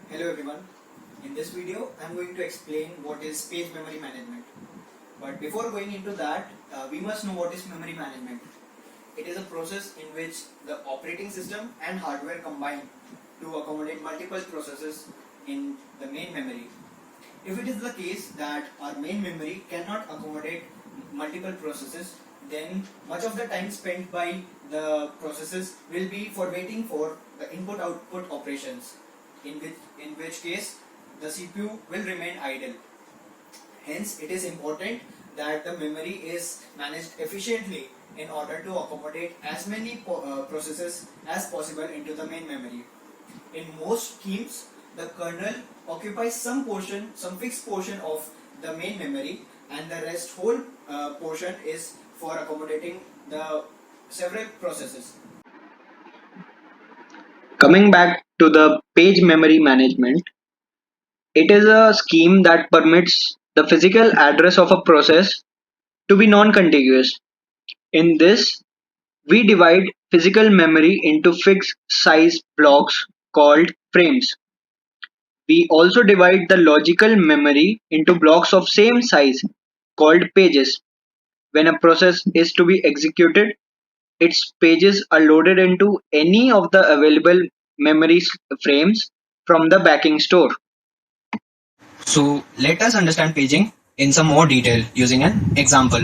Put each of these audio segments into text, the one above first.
Hello everyone. In this video, I am going to explain what is page memory management. But before going into that, we must know what is memory management. It is a process in which the operating system and hardware combine to accommodate multiple processes in the main memory. If it is the case that our main memory cannot accommodate multiple processes, then much of the time spent by the processes will be for waiting for the input-output operations, in which case the CPU will remain idle. Hence, it is important that the memory is managed efficiently in order to accommodate as many processes as possible into the main memory. In most schemes, the kernel occupies some fixed portion of the main memory, and the rest whole portion is for accommodating the several processes. Coming back to the page memory management, it is a scheme that permits the physical address of a process to be non-contiguous. In this, we divide physical memory into fixed size blocks called frames. We also divide the logical memory into blocks of same size called pages. When a process is to be executed, its pages are loaded into any of the available memory frames from the backing store. So let us understand paging in some more detail using an example.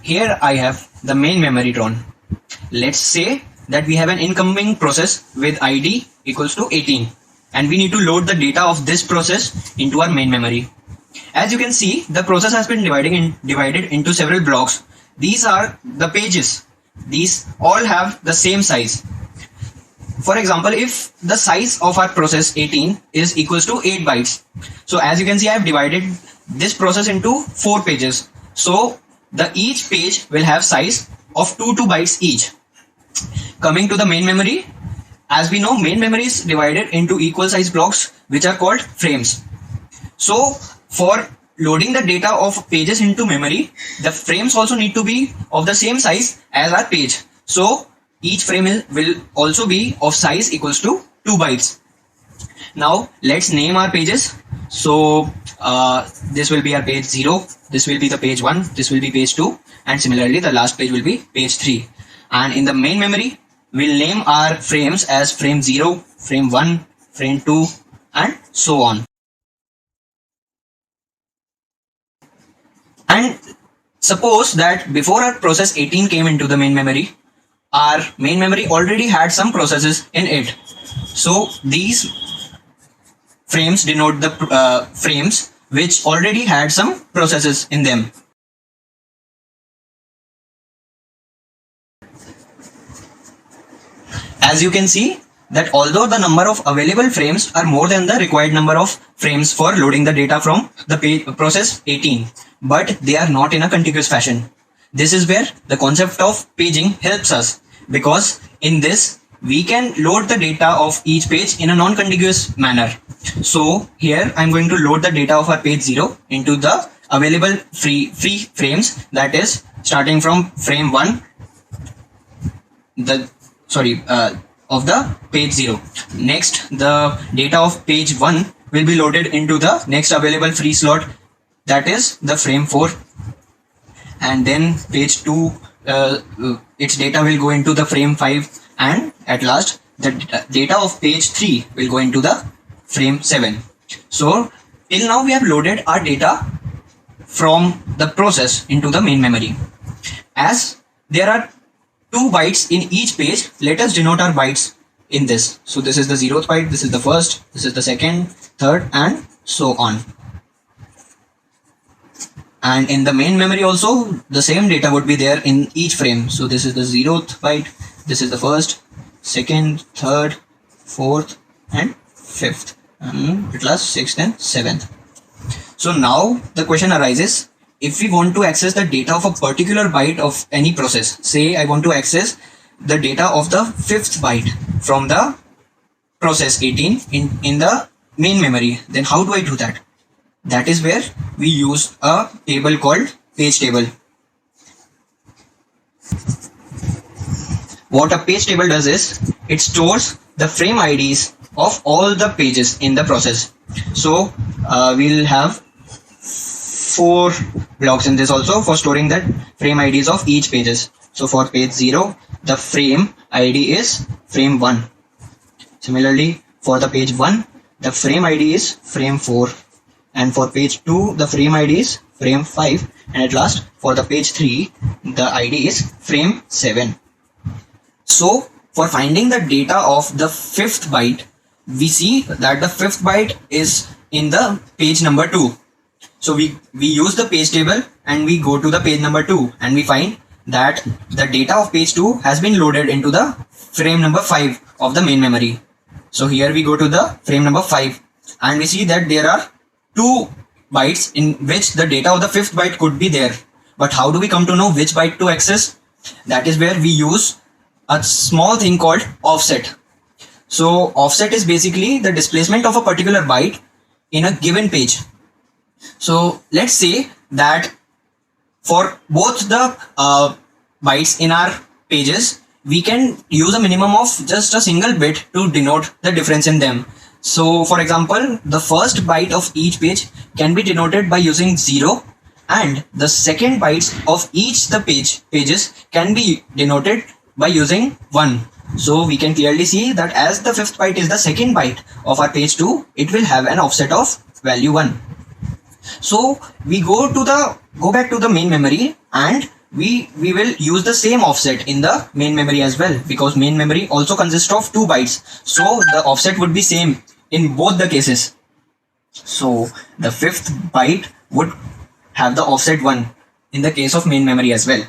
Here I have the main memory drawn. Let's say that we have an incoming process with ID equals to 18 and we need to load the data of this process into our main memory. As you can see, the process has been divided into several blocks. These are the pages. These all have the same size. For example, if the size of our process 18 is equals to 8 bytes. So as you can see, I have divided this process into 4 pages. So each page will have size of 2 bytes each. Coming to the main memory, as we know, main memory is divided into equal size blocks which are called frames. So for loading the data of pages into memory, the frames also need to be of the same size as our page. So each frame will also be of size equals to 2 bytes. Now let's name our pages. So this will be our page 0, this will be the page 1, this will be page 2, and similarly the last page will be page 3. And in the main memory, we'll name our frames as frame 0, frame 1, frame 2, and so on. And suppose that before our process 18 came into the main memory, our main memory already had some processes in it. So these frames denote the frames which already had some processes in them. As you can see that although the number of available frames are more than the required number of frames for loading the data from the process 18, but they are not in a contiguous fashion. This is where the concept of paging helps us, because in this we can load the data of each page in a non-contiguous manner. So here I'm going to load the data of our page 0 into the available free frames, that is starting from frame 1 of the page 0. Next, the data of page 1 will be loaded into the next available free slot, that is the frame 4, and then page 2, its data will go into the frame 5, and at last the data of page 3 will go into the frame 7. So till now we have loaded our data from the process into the main memory. As there are 2 bytes in each page, let us denote our bytes in this. So this is the 0th byte, this is the first, this is the second, third, and so on. And in the main memory also, the same data would be there in each frame. So this is the 0th byte, this is the first, second, third, fourth, and fifth, and at last 6th and 7th. So now the question arises, if we want to access the data of a particular byte of any process, say I want to access the data of the 5th byte from the process 18 in the main memory, then how do I do that? That is where we use a table called page table. What a page table does is, it stores the frame IDs of all the pages in the process. So we'll have 4 blocks in this also for storing the frame IDs of each pages. So for page 0, the frame ID is frame 1. Similarly, for the page 1, the frame ID is frame 4. And for page 2, the frame ID is frame 5. And at last, for the page 3, the ID is frame 7. So for finding the data of the 5th byte, we see that the 5th byte is in the page number 2. So we use the page table and we go to the page number 2 and we find that the data of page 2 has been loaded into the frame number 5 of the main memory. So here we go to the frame number 5 and we see that there are 2 bytes in which the data of the 5th byte could be there. But how do we come to know which byte to access? That is where we use a small thing called offset. So offset is basically the displacement of a particular byte in a given page. So let's say that for both the bytes in our pages, we can use a minimum of just a single bit to denote the difference in them. So for example, the first byte of each page can be denoted by using 0 and the second bytes of each the pages can be denoted by using 1. So we can clearly see that as the 5th byte is the second byte of our page 2, it will have an offset of value 1. So we go back to the main memory and we will use the same offset in the main memory as well, because main memory also consists of 2 bytes. So the offset would be same in both the cases. So the 5th byte would have the offset 1 in the case of main memory as well.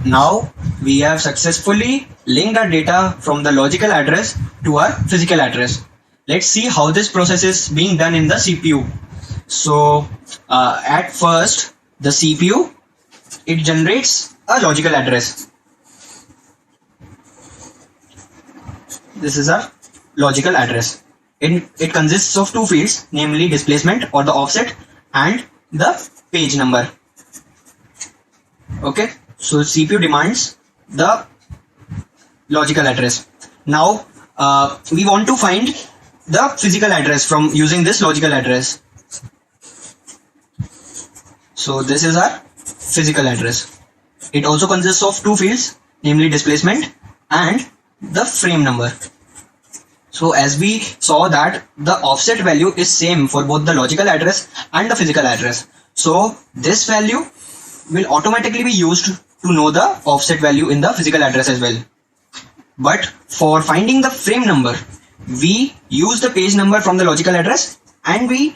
Now we have successfully linked our data from the logical address to our physical address. Let's see how this process is being done in the CPU. So at first, the CPU, it generates a logical address. This is our logical address. It consists of 2 fields, namely displacement or the offset and the page number. Okay, so CPU demands the logical address. Now we want to find the physical address from using this logical address. So this is our physical address. It also consists of 2 fields, namely displacement and the frame number. So as we saw that the offset value is same for both the logical address and the physical address. So this value will automatically be used to know the offset value in the physical address as well. But for finding the frame number, we use the page number from the logical address and we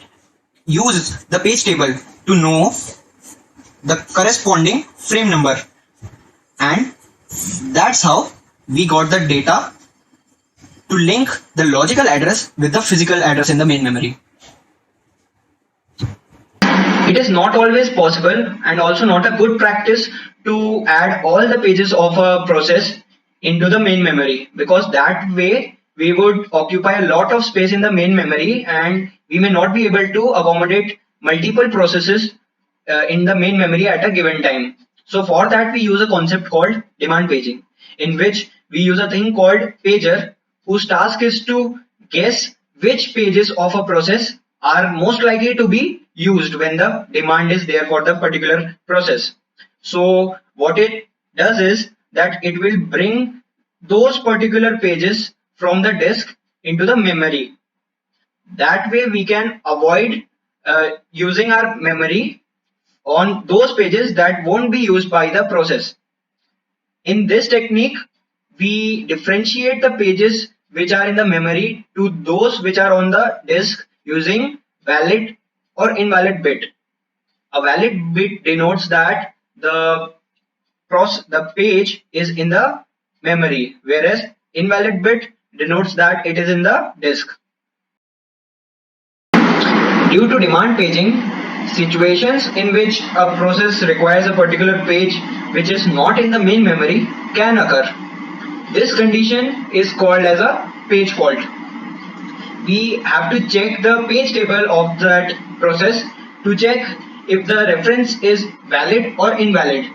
use the page table to know the corresponding frame number, and that's how we got the data to link the logical address with the physical address in the main memory. It is not always possible and also not a good practice to add all the pages of a process into the main memory, because that way we would occupy a lot of space in the main memory and we may not be able to accommodate multiple processes in the main memory at a given time. So for that we use a concept called demand paging, in which we use a thing called pager, whose task is to guess which pages of a process are most likely to be used when the demand is there for the particular process. So what it does is that it will bring those particular pages from the disk into the memory. That way we can avoid using our memory on those pages that won't be used by the process. In this technique, we differentiate the pages which are in the memory to those which are on the disk using valid or invalid bit. A valid bit denotes that the page is in the memory, whereas invalid bit denotes that it is in the disk. Due to demand paging, situations in which a process requires a particular page which is not in the main memory can occur. This condition is called as a page fault. We have to check the page table of that process to check if the reference is valid or invalid.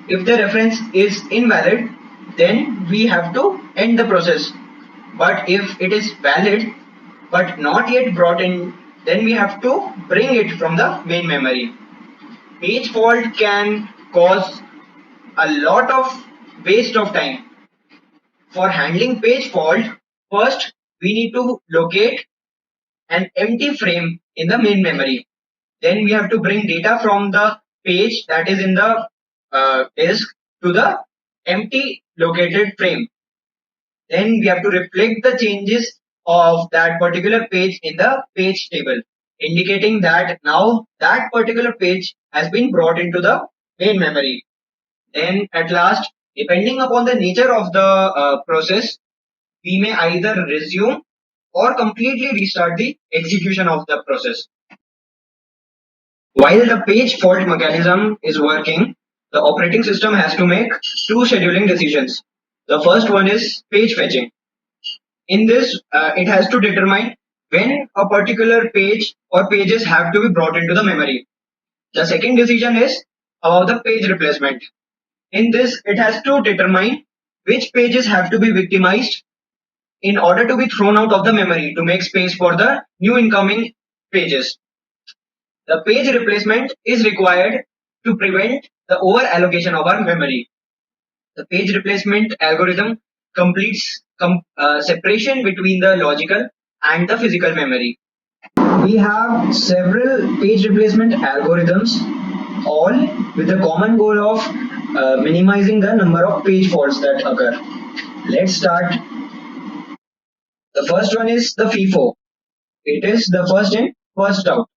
If the reference is invalid, then we have to end the process. But if it is valid, but not yet brought in, then we have to bring it from the main memory. Page fault can cause a lot of waste of time. For handling page fault, first we need to locate an empty frame in the main memory. Then we have to bring data from the page that is in the disk to the empty located frame. Then we have to reflect the changes of that particular page in the page table, indicating that now that particular page has been brought into the main memory. Then at last, depending upon the nature of the process, we may either resume or completely restart the execution of the process. While the page fault mechanism is working, the operating system has to make two scheduling decisions. The first one is page fetching. In this, it has to determine when a particular page or pages have to be brought into the memory. The second decision is about the page replacement. In this, it has to determine which pages have to be victimized in order to be thrown out of the memory to make space for the new incoming pages. The page replacement is required to prevent the over allocation of our memory. The page replacement algorithm completes separation between the logical and the physical memory. We have several page replacement algorithms, all with the common goal of minimizing the number of page faults that occur. Let's start. The first one is the FIFO. It is the first in, first out.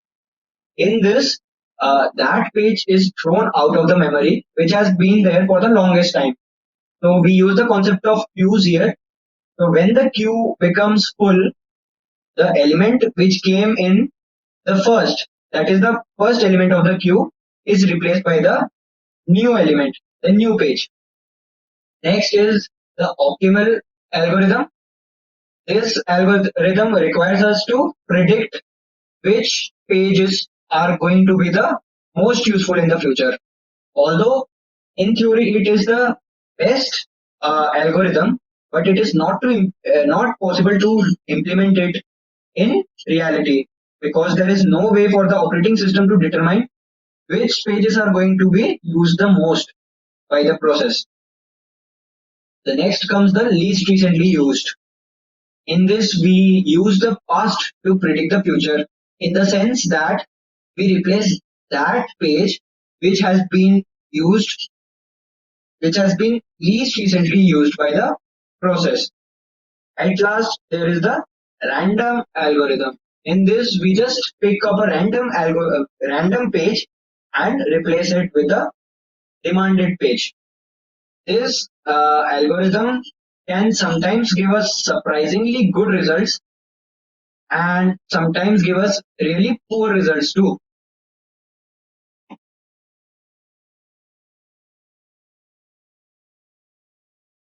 In this, that page is thrown out of the memory which has been there for the longest time. So we use the concept of queues here. So when the queue becomes full, the element which came in the first, that is the first element of the queue, is replaced by the new element, the new page. Next is the optimal algorithm. This algorithm requires us to predict which pages are going to be the most useful in the future. Although in theory it is the best algorithm, but it is not possible to implement it in reality because there is no way for the operating system to determine which pages are going to be used the most by the process. The next comes the least recently used. In this, we use the past to predict the future in the sense that we replace that page which has been used, which has been least recently used by the process. At last, there is the random algorithm. In this, we just pick up a random page and replace it with the demanded page. This algorithm can sometimes give us surprisingly good results and sometimes give us really poor results too.